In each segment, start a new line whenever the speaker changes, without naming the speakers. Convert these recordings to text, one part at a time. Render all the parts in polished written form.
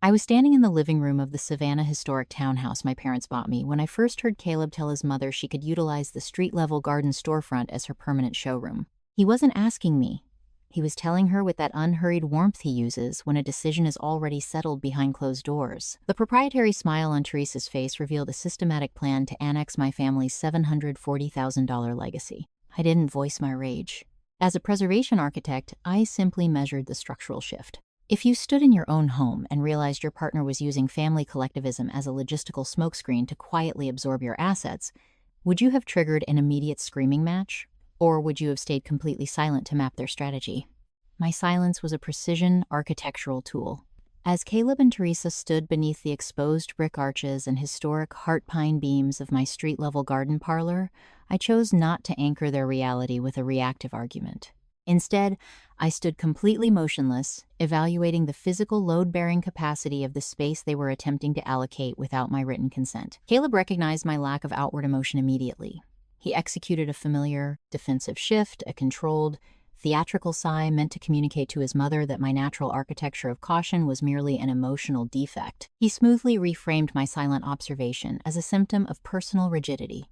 I was standing in the living room of the Savannah historic townhouse my parents bought me when I first heard Caleb tell his mother she could utilize the street-level garden storefront as her permanent showroom. He wasn't asking me. He was telling her with that unhurried warmth he uses when a decision is already settled behind closed doors. The proprietary smile on Teresa's face revealed a systematic plan to annex my family's $740,000 legacy. I didn't voice my rage. As a preservation architect, I simply measured the structural shift. If you stood in your own home and realized your partner was using family collectivism as a logistical smokescreen to quietly absorb your assets, would you have triggered an immediate screaming match? Or would you have stayed completely silent to map their strategy? My silence was a precision architectural tool. As Caleb and Teresa stood beneath the exposed brick arches and historic heart pine beams of my street-level garden parlor, I chose not to anchor their reality with a reactive argument. Instead, I stood completely motionless, evaluating the physical load-bearing capacity of the space they were attempting to allocate without my written consent. Caleb recognized my lack of outward emotion immediately. He executed a familiar, defensive shift, a controlled, theatrical sigh meant to communicate to his mother that my natural architecture of caution was merely an emotional defect. He smoothly reframed my silent observation as a symptom of personal rigidity,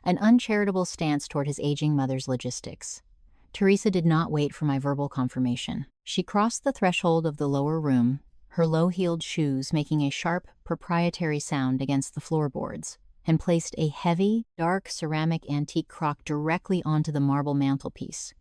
an uncharitable stance toward his aging mother's logistics. Teresa did not wait for my verbal confirmation. She crossed the threshold of the lower room, her low-heeled shoes making a sharp, proprietary sound against the floorboards, and placed a heavy, dark ceramic antique crock directly onto the marble mantelpiece.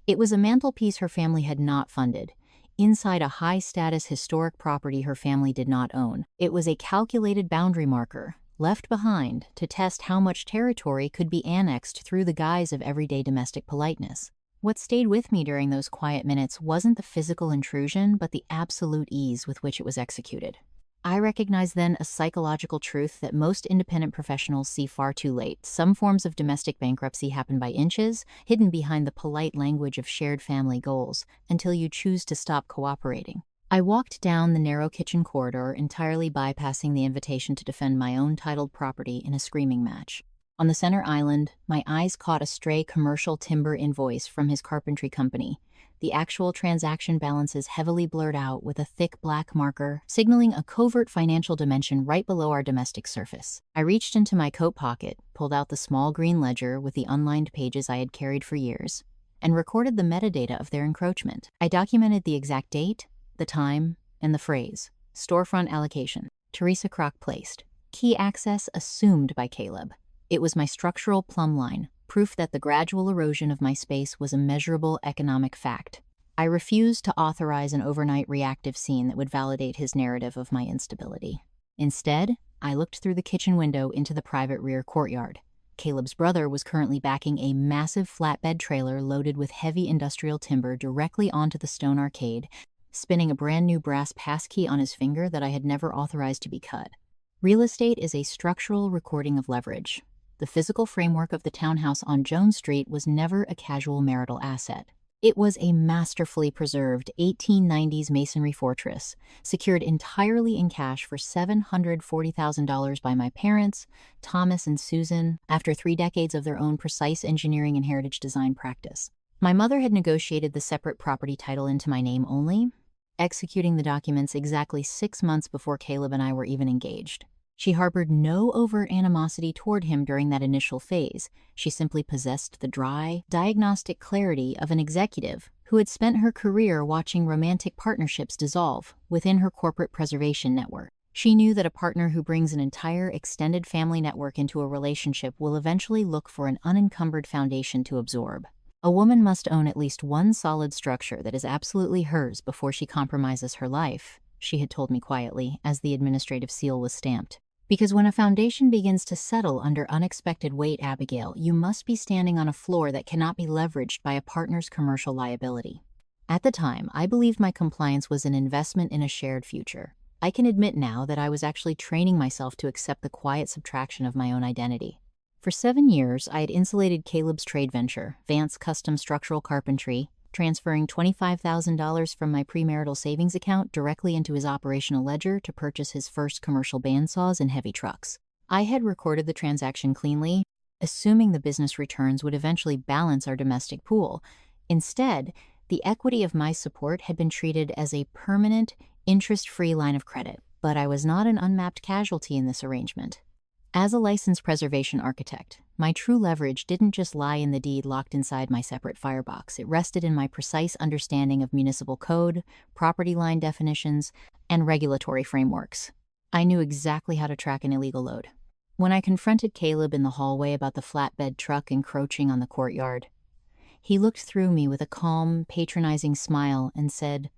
It was a mantelpiece her family had not funded, inside a high-status historic property her family did not own. It was a calculated boundary marker, left behind to test how much territory could be annexed through the guise of everyday domestic politeness. What stayed with me during those quiet minutes wasn't the physical intrusion, but the absolute ease with which it was executed. I recognized then a psychological truth that most independent professionals see far too late. Some forms of domestic bankruptcy happen by inches, hidden behind the polite language of shared family goals, until you choose to stop cooperating. I walked down the narrow kitchen corridor, entirely bypassing the invitation to defend my own titled property in a screaming match. On the center island, my eyes caught a stray commercial timber invoice from his carpentry company. The actual transaction balances heavily blurred out with a thick black marker, signaling a covert financial dimension right below our domestic surface. I reached into my coat pocket, pulled out the small green ledger with the unlined pages I had carried for years, and recorded the metadata of their encroachment. I documented the exact date, the time, and the phrase. Storefront allocation. Teresa Crock placed. Key access assumed by Caleb. It was my structural plumb line, proof that the gradual erosion of my space was a measurable economic fact. I refused to authorize an overnight reactive scene that would validate his narrative of my instability. Instead, I looked through the kitchen window into the private rear courtyard. Caleb's brother was currently backing a massive flatbed trailer loaded with heavy industrial timber directly onto the stone arcade, spinning a brand new brass passkey on his finger that I had never authorized to be cut. Real estate is a structural recording of leverage. The physical framework of the townhouse on Jones Street was never a casual marital asset. It was a masterfully preserved 1890s masonry fortress, secured entirely in cash for $740,000 by my parents, Thomas and Susan, after 3 decades of their own precise engineering and heritage design practice. My mother had negotiated the separate property title into my name only, executing the documents exactly 6 months before Caleb and I were even engaged. She harbored no overt animosity toward him during that initial phase. She simply possessed the dry, diagnostic clarity of an executive who had spent her career watching romantic partnerships dissolve within her corporate preservation network. She knew that a partner who brings an entire extended family network into a relationship will eventually look for an unencumbered foundation to absorb. A woman must own at least one solid structure that is absolutely hers before she compromises her life, she had told me quietly as the administrative seal was stamped. Because when a foundation begins to settle under unexpected weight, Abigail, you must be standing on a floor that cannot be leveraged by a partner's commercial liability. At the time, I believed my compliance was an investment in a shared future. I can admit now that I was actually training myself to accept the quiet subtraction of my own identity. For 7 years, I had insulated Caleb's trade venture, Vance Custom Structural Carpentry, transferring $25,000 from my premarital savings account directly into his operational ledger to purchase his first commercial bandsaws and heavy trucks. I had recorded the transaction cleanly, assuming the business returns would eventually balance our domestic pool. Instead, the equity of my support had been treated as a permanent, interest-free line of credit, but I was not an unmapped casualty in this arrangement. As a licensed preservation architect, my true leverage didn't just lie in the deed locked inside my separate firebox. It rested in my precise understanding of municipal code, property line definitions, and regulatory frameworks. I knew exactly how to track an illegal load. When I confronted Caleb in the hallway about the flatbed truck encroaching on the courtyard, he looked through me with a calm, patronizing smile and said,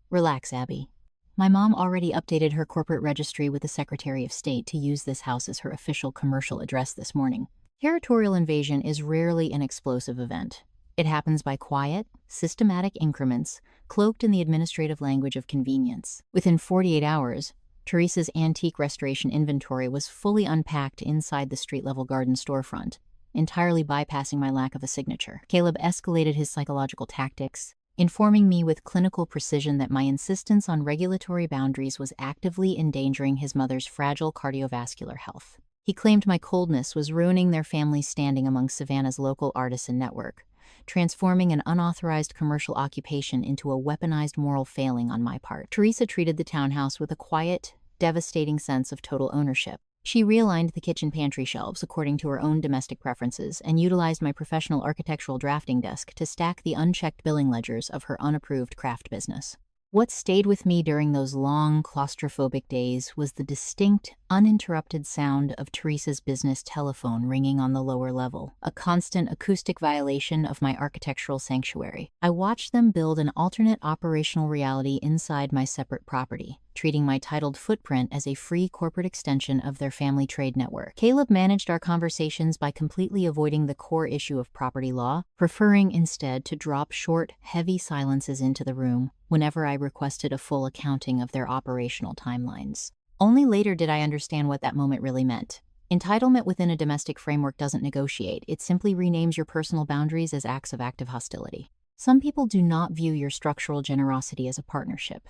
"Relax, Abby. My mom already updated her corporate registry with the Secretary of State to use this house as her official commercial address this morning." Territorial invasion is rarely an explosive event. It happens by quiet, systematic increments, cloaked in the administrative language of convenience. Within 48 hours, Teresa's antique restoration inventory was fully unpacked inside the street-level garden storefront, entirely bypassing my lack of a signature. Caleb escalated his psychological tactics, informing me with clinical precision that my insistence on regulatory boundaries was actively endangering his mother's fragile cardiovascular health. He claimed my coldness was ruining their family's standing among Savannah's local artisan network, transforming an unauthorized commercial occupation into a weaponized moral failing on my part. Teresa treated the townhouse with a quiet, devastating sense of total ownership. She realigned the kitchen pantry shelves according to her own domestic preferences and utilized my professional architectural drafting desk to stack the unchecked billing ledgers of her unapproved craft business. What stayed with me during those long, claustrophobic days was the distinct, uninterrupted sound of Teresa's business telephone ringing on the lower level, a constant acoustic violation of my architectural sanctuary. I watched them build an alternate operational reality inside my separate property, treating my titled footprint as a free corporate extension of their family trade network. Caleb managed our conversations by completely avoiding the core issue of property law, preferring instead to drop short, heavy silences into the room whenever I requested a full accounting of their operational timelines. Only later did I understand what that moment really meant. Entitlement within a domestic framework doesn't negotiate, it simply renames your personal boundaries as acts of active hostility. Some people do not view your structural generosity as a partnership.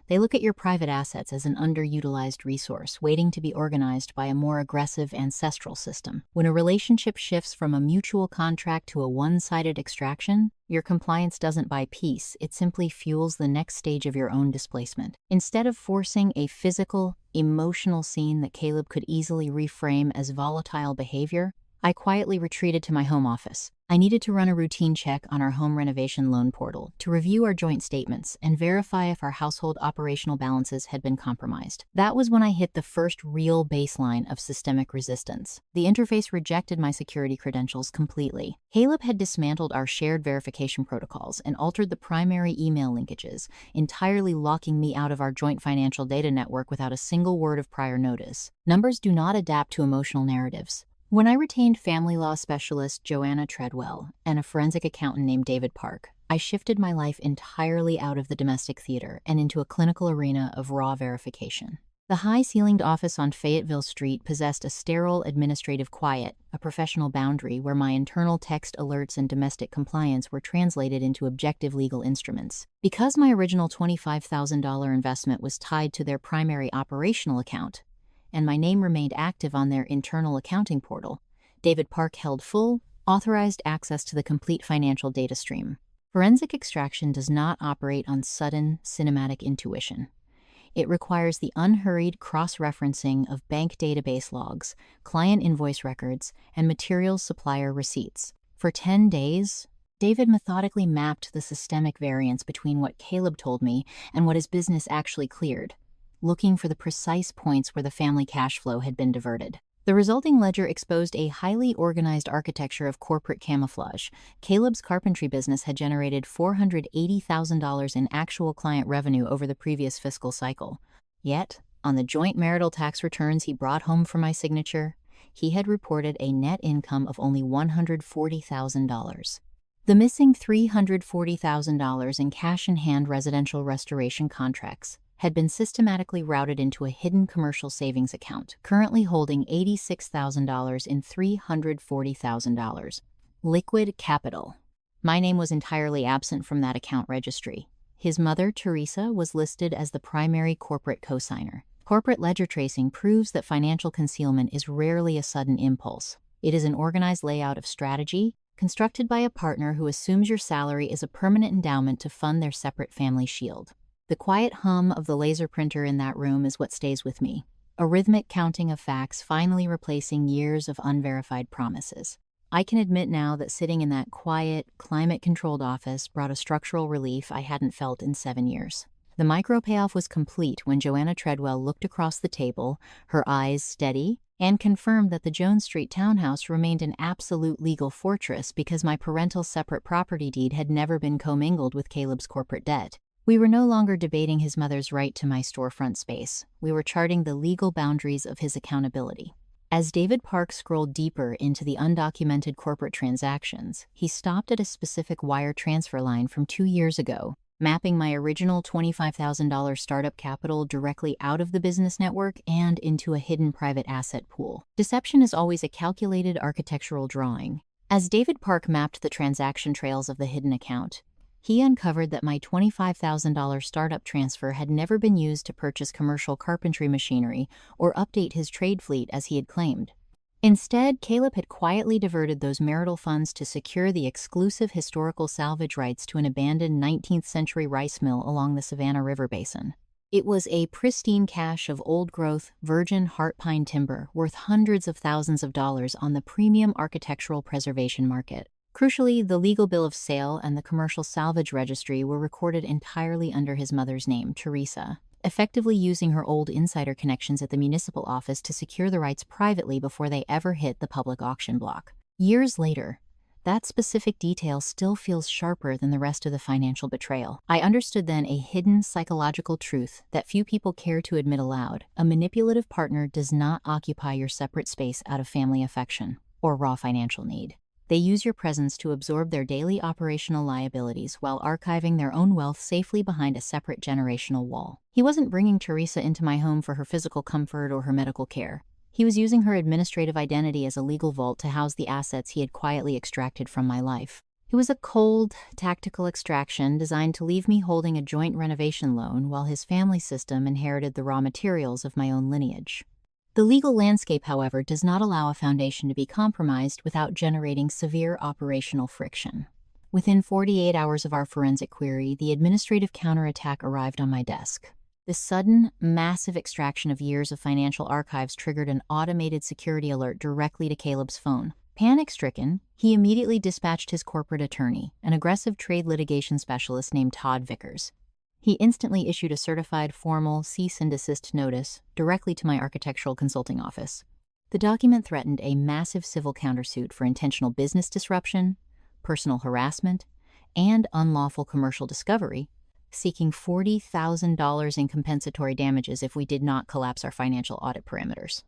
They look at your private assets as an underutilized resource, waiting to be organized by a more aggressive ancestral system. When a relationship shifts from a mutual contract to a one-sided extraction, your compliance doesn't buy peace, it simply fuels the next stage of your own displacement. Instead of forcing a physical, emotional scene that Caleb could easily reframe as volatile behavior, I quietly retreated to my home office. I needed to run a routine check on our home renovation loan portal to review our joint statements and verify if our household operational balances had been compromised. That was when I hit the first real baseline of systemic resistance. The interface rejected my security credentials completely. Caleb had dismantled our shared verification protocols and altered the primary email linkages, entirely locking me out of our joint financial data network without a single word of prior notice. Numbers do not adapt to emotional narratives. When I retained family law specialist Joanna Treadwell and a forensic accountant named David Park, I shifted my life entirely out of the domestic theater and into a clinical arena of raw verification. The high-ceilinged office on Fayetteville Street possessed a sterile administrative quiet, a professional boundary where my internal text alerts and domestic compliance were translated into objective legal instruments. Because my original $25,000 investment was tied to their primary operational account, and my name remained active on their internal accounting portal, David Park held full, authorized access to the complete financial data stream. Forensic extraction does not operate on sudden, cinematic intuition. It requires the unhurried cross-referencing of bank database logs, client invoice records, and materials supplier receipts. For 10 days, David methodically mapped the systemic variance between what Caleb told me and what his business actually cleared, looking for the precise points where the family cash flow had been diverted. The resulting ledger exposed a highly organized architecture of corporate camouflage. Caleb's carpentry business had generated $480,000 in actual client revenue over the previous fiscal cycle. Yet, on the joint marital tax returns he brought home for my signature, he had reported a net income of only $140,000. The missing $340,000 in cash-in-hand residential restoration contracts had been systematically routed into a hidden commercial savings account, currently holding $86,000 in $340,000. Liquid capital. My name was entirely absent from that account registry. His mother, Teresa, was listed as the primary corporate cosigner. Corporate ledger tracing proves that financial concealment is rarely a sudden impulse. It is an organized layout of strategy, constructed by a partner who assumes your salary is a permanent endowment to fund their separate family shield. The quiet hum of the laser printer in that room is what stays with me, a rhythmic counting of facts finally replacing years of unverified promises. I can admit now that sitting in that quiet, climate-controlled office brought a structural relief I hadn't felt in 7 years. The micro payoff was complete when Joanna Treadwell looked across the table, her eyes steady, and confirmed that the Jones Street townhouse remained an absolute legal fortress because my parental separate property deed had never been commingled with Caleb's corporate debt. We were no longer debating his mother's right to my storefront space. We were charting the legal boundaries of his accountability. As David Park scrolled deeper into the undocumented corporate transactions, he stopped at a specific wire transfer line from 2 years ago, mapping my original $25,000 startup capital directly out of the business network and into a hidden private asset pool. Deception is always a calculated architectural drawing. As David Park mapped the transaction trails of the hidden account, he uncovered that my $25,000 startup transfer had never been used to purchase commercial carpentry machinery or update his trade fleet as he had claimed. Instead, Caleb had quietly diverted those marital funds to secure the exclusive historical salvage rights to an abandoned 19th-century rice mill along the Savannah River Basin. It was a pristine cache of old-growth, virgin heart pine timber worth hundreds of thousands of dollars on the premium architectural preservation market. Crucially, the legal bill of sale and the commercial salvage registry were recorded entirely under his mother's name, Teresa, effectively using her old insider connections at the municipal office to secure the rights privately before they ever hit the public auction block. Years later, that specific detail still feels sharper than the rest of the financial betrayal. I understood then a hidden psychological truth that few people care to admit aloud. A manipulative partner does not occupy your separate space out of family affection or raw financial need. They use your presence to absorb their daily operational liabilities while archiving their own wealth safely behind a separate generational wall. He wasn't bringing Teresa into my home for her physical comfort or her medical care. He was using her administrative identity as a legal vault to house the assets he had quietly extracted from my life. It was a cold, tactical extraction designed to leave me holding a joint renovation loan while his family system inherited the raw materials of my own lineage. The legal landscape, however, does not allow a foundation to be compromised without generating severe operational friction. Within 48 hours of our forensic query, the administrative counterattack arrived on my desk. This sudden, massive extraction of years of financial archives triggered an automated security alert directly to Caleb's phone. Panic-stricken, he immediately dispatched his corporate attorney, an aggressive trade litigation specialist named Todd Vickers. He instantly issued a certified formal cease and desist notice directly to my architectural consulting office. The document threatened a massive civil countersuit for intentional business disruption, personal harassment, and unlawful commercial discovery, seeking $40,000 in compensatory damages if we did not collapse our financial audit parameters.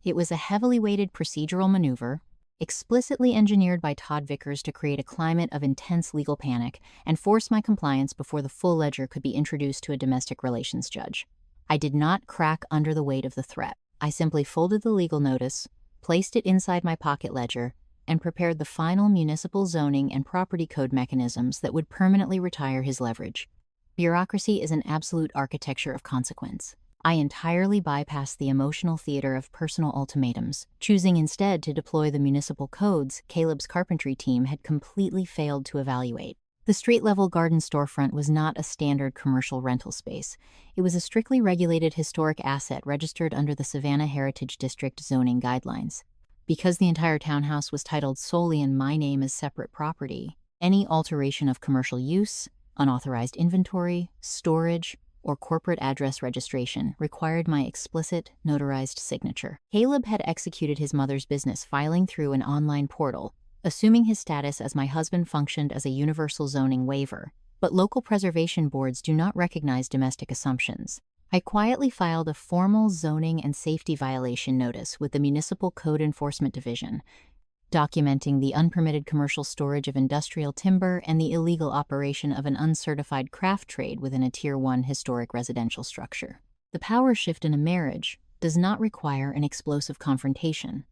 It was a heavily weighted procedural maneuver, explicitly engineered by Todd Vickers to create a climate of intense legal panic and force my compliance before the full ledger could be introduced to a domestic relations judge. I did not crack under the weight of the threat. I simply folded the legal notice, placed it inside my pocket ledger, and prepared the final municipal zoning and property code mechanisms that would permanently retire his leverage. Bureaucracy is an absolute architecture of consequence. I entirely bypassed the emotional theater of personal ultimatums, choosing instead to deploy the municipal codes Caleb's carpentry team had completely failed to evaluate. The street-level garden storefront was not a standard commercial rental space. It was a strictly regulated historic asset registered under the Savannah Heritage District zoning guidelines. Because the entire townhouse was titled solely in my name as separate property, any alteration of commercial use, unauthorized inventory, storage, or corporate address registration required my explicit, notarized signature. Caleb had executed his mother's business filing through an online portal, assuming his status as my husband functioned as a universal zoning waiver, but local preservation boards do not recognize domestic assumptions. I quietly filed a formal zoning and safety violation notice with the Municipal Code Enforcement Division, documenting the unpermitted commercial storage of industrial timber and the illegal operation of an uncertified craft trade within a Tier 1 historic residential structure. The power shift in a marriage does not require an explosive confrontation.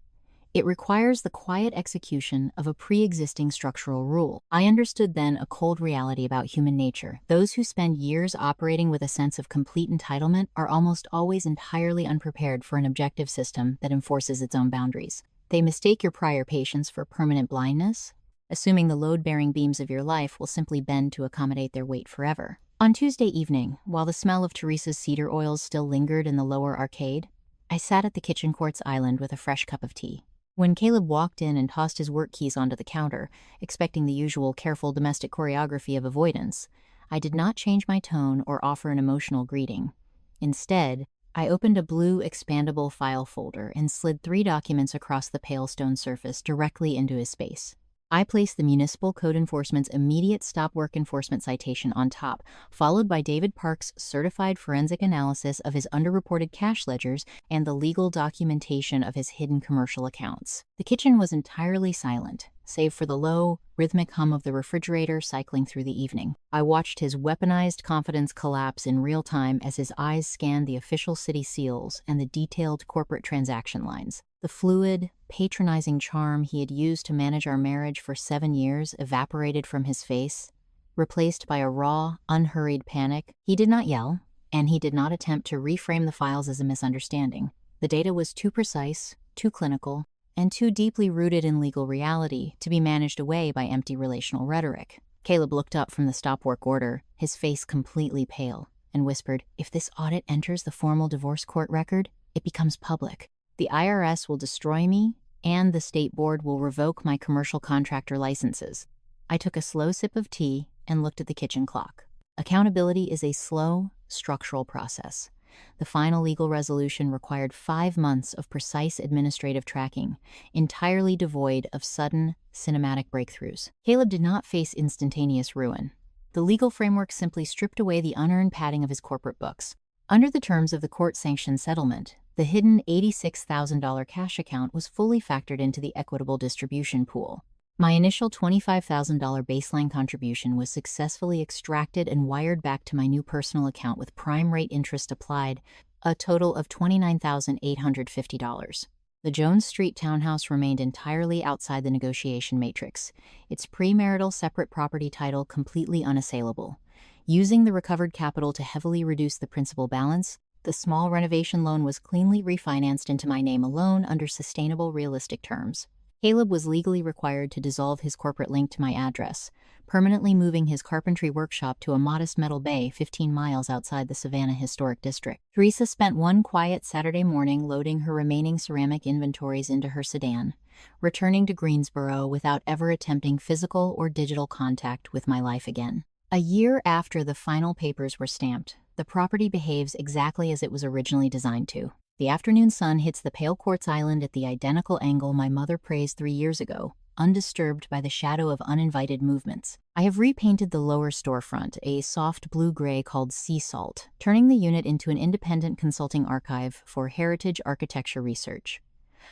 It requires the quiet execution of a pre-existing structural rule. I understood then a cold reality about human nature. Those who spend years operating with a sense of complete entitlement are almost always entirely unprepared for an objective system that enforces its own boundaries. They mistake your prior patience for permanent blindness, assuming the load-bearing beams of your life will simply bend to accommodate their weight forever. On Tuesday evening, while the smell of Teresa's cedar oils still lingered in the lower arcade, I sat at the kitchen quartz island with a fresh cup of tea. When Caleb walked in and tossed his work keys onto the counter, expecting the usual careful domestic choreography of avoidance, I did not change my tone or offer an emotional greeting. Instead, I opened a blue expandable file folder and slid 3 documents across the pale stone surface directly into his space. I placed the Municipal Code Enforcement's immediate stop work enforcement citation on top, followed by David Park's certified forensic analysis of his underreported cash ledgers and the legal documentation of his hidden commercial accounts. The kitchen was entirely silent, save for the low, rhythmic hum of the refrigerator cycling through the evening. I watched his weaponized confidence collapse in real time as his eyes scanned the official city seals and the detailed corporate transaction lines. The fluid, patronizing charm he had used to manage our marriage for 7 years evaporated from his face, replaced by a raw, unhurried panic. He did not yell, and he did not attempt to reframe the files as a misunderstanding. The data was too precise, too clinical, and too deeply rooted in legal reality to be managed away by empty relational rhetoric. Caleb looked up from the stop work order, his face completely pale, and whispered, "If this audit enters the formal divorce court record, it becomes public. The IRS will destroy me, and the state board will revoke my commercial contractor licenses." I took a slow sip of tea and looked at the kitchen clock. Accountability is a slow, structural process. The final legal resolution required 5 months of precise administrative tracking, entirely devoid of sudden, cinematic breakthroughs. Caleb did not face instantaneous ruin. The legal framework simply stripped away the unearned padding of his corporate books. Under the terms of the court-sanctioned settlement, the hidden $86,000 cash account was fully factored into the equitable distribution pool. My initial $25,000 baseline contribution was successfully extracted and wired back to my new personal account with prime rate interest applied, a total of $29,850. The Jones Street townhouse remained entirely outside the negotiation matrix, its premarital separate property title completely unassailable. Using the recovered capital to heavily reduce the principal balance, the small renovation loan was cleanly refinanced into my name alone under sustainable, realistic terms. Caleb was legally required to dissolve his corporate link to my address, permanently moving his carpentry workshop to a modest metal bay 15 miles outside the Savannah Historic District. Teresa spent one quiet Saturday morning loading her remaining ceramic inventories into her sedan, returning to Greensboro without ever attempting physical or digital contact with my life again. A year after the final papers were stamped, the property behaves exactly as it was originally designed to. The afternoon sun hits the pale quartz island at the identical angle my mother praised 3 years ago, undisturbed by the shadow of uninvited movements. I have repainted the lower storefront, a soft blue-gray called sea salt, turning the unit into an independent consulting archive for heritage architecture research.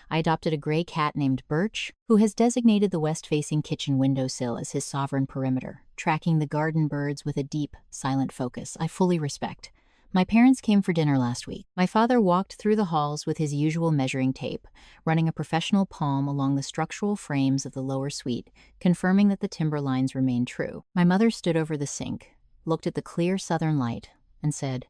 I adopted a gray cat named Birch, who has designated the west-facing kitchen windowsill as his sovereign perimeter, tracking the garden birds with a deep, silent focus I fully respect. My parents came for dinner last week. My father walked through the halls with his usual measuring tape, running a professional palm along the structural frames of the lower suite, confirming that the timber lines remained true. My mother stood over the sink, looked at the clear southern light, and said,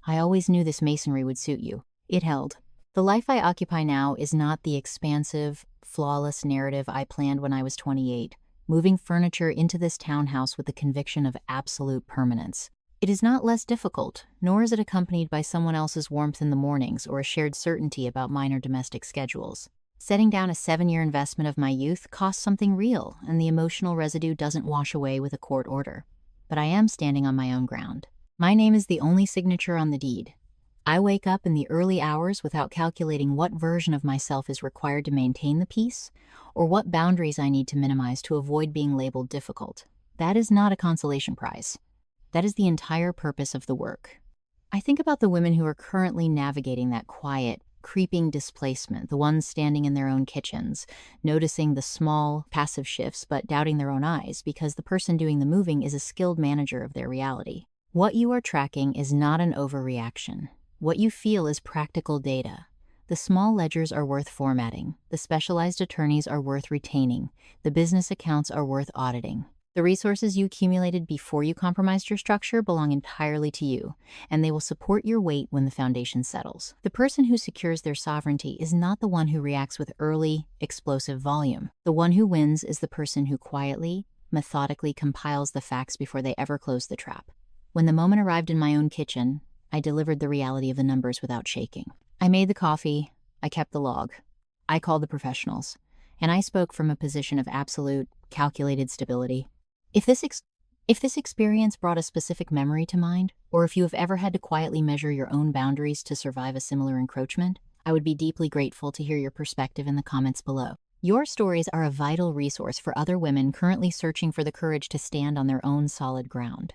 "I always knew this masonry would suit you." It held. The life I occupy now is not the expansive, flawless narrative I planned when I was 28, moving furniture into this townhouse with the conviction of absolute permanence. It is not less difficult, nor is it accompanied by someone else's warmth in the mornings or a shared certainty about minor domestic schedules. Setting down a 7-year investment of my youth costs something real, and the emotional residue doesn't wash away with a court order. But I am standing on my own ground. My name is the only signature on the deed. I wake up in the early hours without calculating what version of myself is required to maintain the peace, or what boundaries I need to minimize to avoid being labeled difficult. That is not a consolation prize. That is the entire purpose of the work. I think about the women who are currently navigating that quiet, creeping displacement, the ones standing in their own kitchens, noticing the small, passive shifts but doubting their own eyes because the person doing the moving is a skilled manager of their reality. What you are tracking is not an overreaction. What you feel is practical data. The small ledgers are worth formatting. The specialized attorneys are worth retaining. The business accounts are worth auditing. The resources you accumulated before you compromised your structure belong entirely to you, and they will support your weight when the foundation settles. The person who secures their sovereignty is not the one who reacts with early, explosive volume. The one who wins is the person who quietly, methodically compiles the facts before they ever close the trap. When the moment arrived in my own kitchen, I delivered the reality of the numbers without shaking. I made the coffee, I kept the log. I called the professionals, and I spoke from a position of absolute, calculated stability. If this experience brought a specific memory to mind, or if you have ever had to quietly measure your own boundaries to survive a similar encroachment, I would be deeply grateful to hear your perspective in the comments below. Your stories are a vital resource for other women currently searching for the courage to stand on their own solid ground.